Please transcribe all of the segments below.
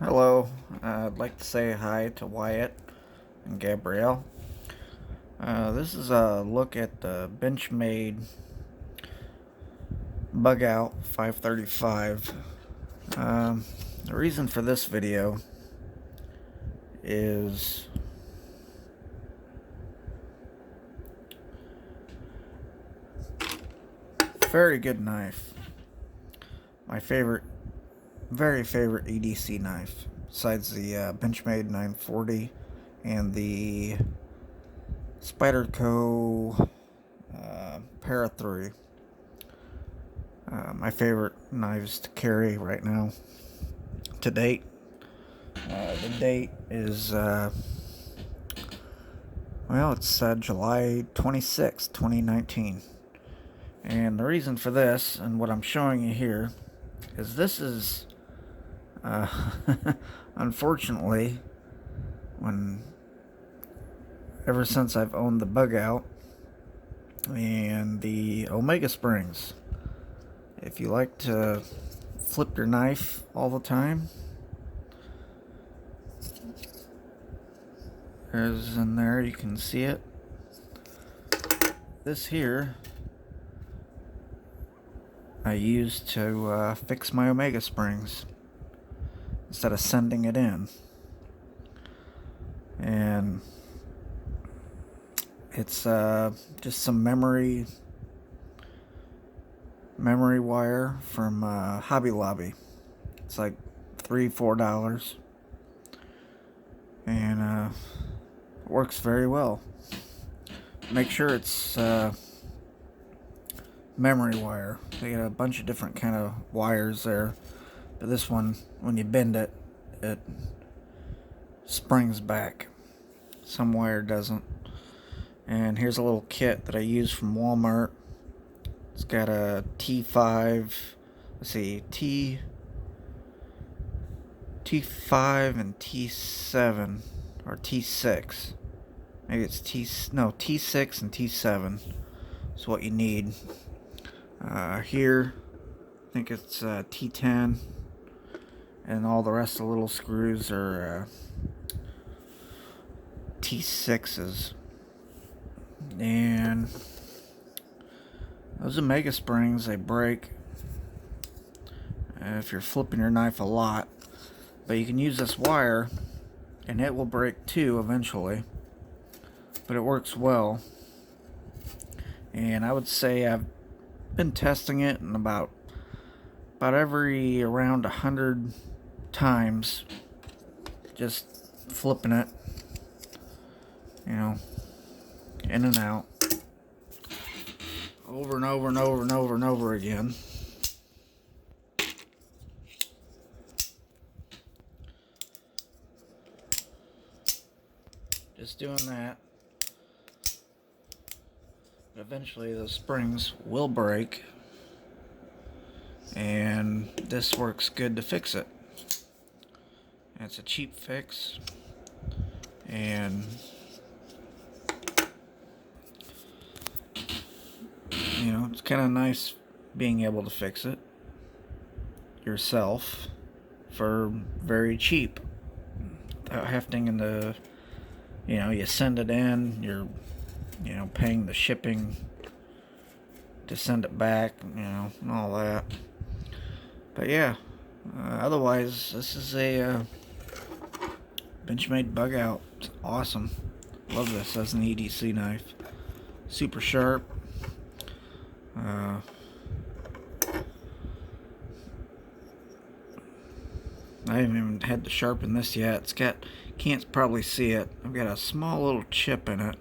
Hello, I'd like to say hi to Wyatt and Gabrielle. This is a look at the Benchmade Bugout 535. The reason for this video is very good knife. My very favorite EDC knife, besides the Benchmade 940 and the Spyderco Para 3. My favorite knives to carry right now, to date. The date is, it's July 26, 2019. And the reason for this, and what I'm showing you here, is this is, unfortunately, ever since I've owned the Bugout and the Omega Springs. If you like to flip your knife all the time, there's in there, you can see it. This here I use to fix my Omega Springs instead of sending it in. And it's just some memory wire from Hobby Lobby. It's like $3-4, and it works very well. Make sure it's memory wire. They got a bunch of different kind of wires there, but this one, when you bend it, it springs back. Some wire doesn't. And here's a little kit that I use from Walmart. It's got a T5, T5 and T7, or T6. Maybe it's T6 and T7 is what you need. Here, I think it's T10, and all the rest of the little screws are T6s. And those Omega Springs, they break if you're flipping your knife a lot, but you can use this wire and it will break too eventually, but it works well. And I would say I've been testing it in about every around 100 times, just flipping it, in and out, over and over and over and over and over again. Just doing that. Eventually the springs will break, and this works good to fix it. And it's a cheap fix, and it's kind of nice being able to fix it yourself for very cheap, without having to, you send it in, you're paying the shipping to send it back, and all that. But yeah, otherwise, this is a Benchmade Bugout. It's awesome. Love this as an EDC knife. Super sharp. I haven't even had to sharpen this yet. It's got, can't probably see it, I've got a small little chip in it.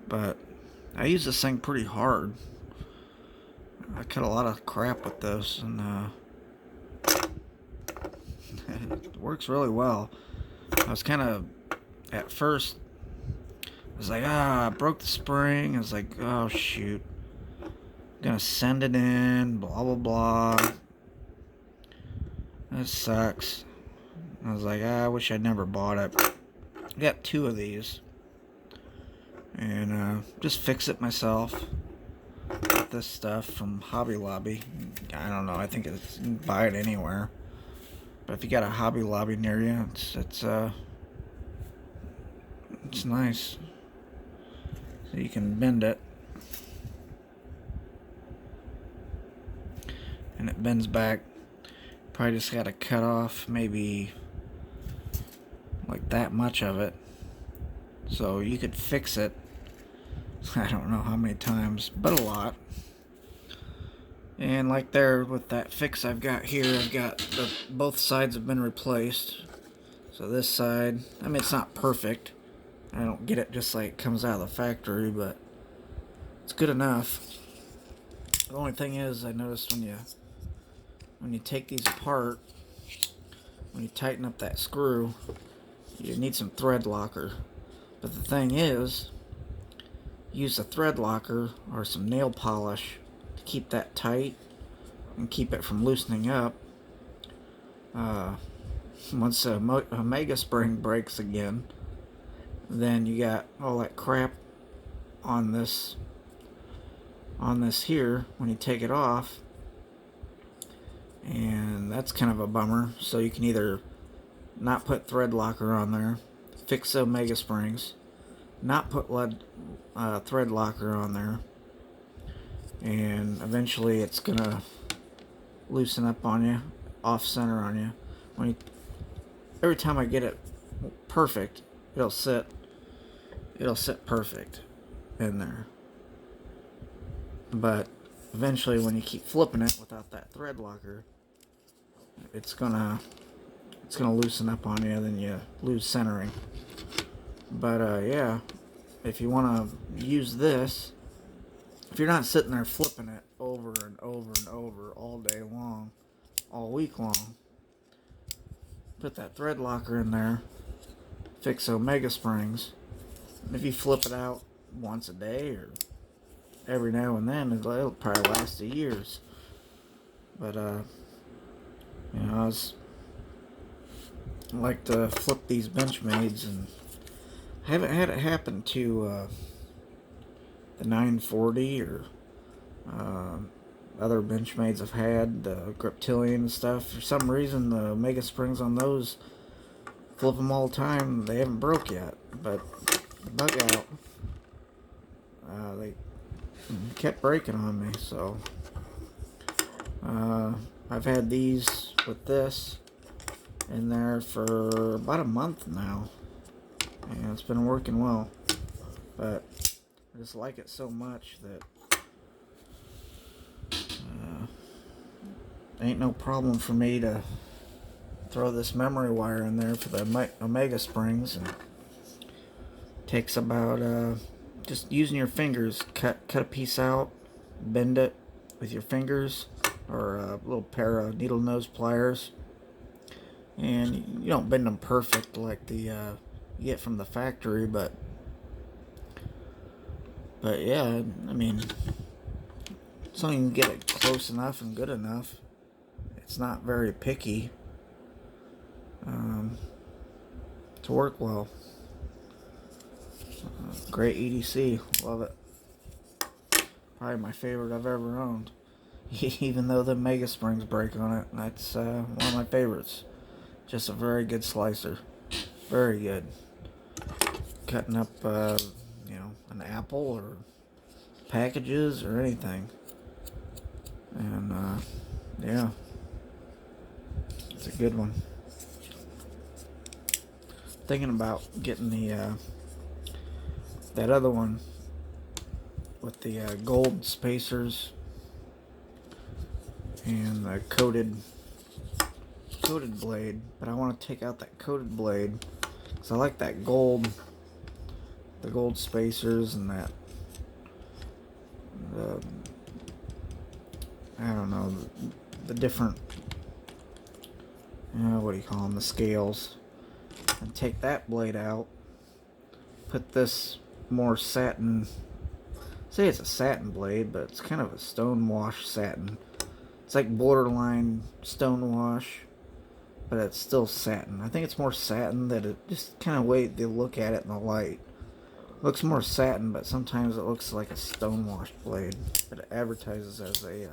But I use this thing pretty hard. I cut a lot of crap with this, and it works really well. I was kind of, at first, I was like, I broke the spring. I was like, oh shoot, I'm gonna send it in, blah blah blah. That sucks. I was like, I wish I'd never bought it. I got 2 of these, and just fix it myself. Got this stuff from Hobby Lobby. I don't know, I think you can buy it anywhere. But if you got a Hobby Lobby near you, it's nice. So you can bend it, and it bends back. Probably just got to cut off maybe like that much of it, so you could fix it. I don't know how many times, but a lot. And like there with that fix I've got here, I've got both sides have been replaced. So this side, I mean, it's not perfect. I don't get it just like it comes out of the factory, but it's good enough. The only thing is, I noticed when you take these apart, when you tighten up that screw, you need some thread locker. But the thing is, use a thread locker or some nail polish to keep that tight and keep it from loosening up. Once a mega spring breaks again, then you got all that crap on this here when you take it off, and that's kind of a bummer. So you can either not put thread locker on there, fix the mega springs, not put thread locker on there, and eventually it's gonna loosen up on you, off center on you. Every time I get it perfect, it'll sit perfect in there. But eventually, when you keep flipping it without that thread locker, it's gonna loosen up on you, then you lose centering. But yeah, if you want to use this, if you're not sitting there flipping it over and over and over all day long, all week long, put that thread locker in there, fix Omega springs. And if you flip it out once a day or every now and then, it'll probably last you years. But I like to flip these Benchmades, and I haven't had it happen to the 940 or other Benchmades I've had, the Griptilian and stuff. For some reason, the Mega Springs on those, flip them all the time, they haven't broke yet. But Bugout, they kept breaking on me. So I've had these with this in there for about a month now, and it's been working well. But I just like it so much that ain't no problem for me to throw this memory wire in there for the Omega springs. And takes about just using your fingers, cut a piece out, bend it with your fingers, or a little pair of needle nose pliers. And you don't bend them perfect like the you get from the factory, but yeah, I mean, so you can get it close enough and good enough. It's not very picky to work well. Great EDC, love it. Probably my favorite I've ever owned. Even though the Mega Springs break on it, that's one of my favorites. Just a very good slicer, very good. Cutting up, an apple or packages or anything, and yeah, it's a good one. Thinking about getting the that other one with the gold spacers and the coated blade, but I want to take out that coated blade because I like that gold, the gold spacers, and that I don't know, the different, what do you call them, the scales, and take that blade out, put this more satin, say it's a satin blade, but it's kind of a stone wash satin. It's like borderline stone wash, but it's still satin. I think it's more satin, that it just kind of way they look at it in the light. It looks more satin, but sometimes it looks like a stone wash blade, but it advertises as a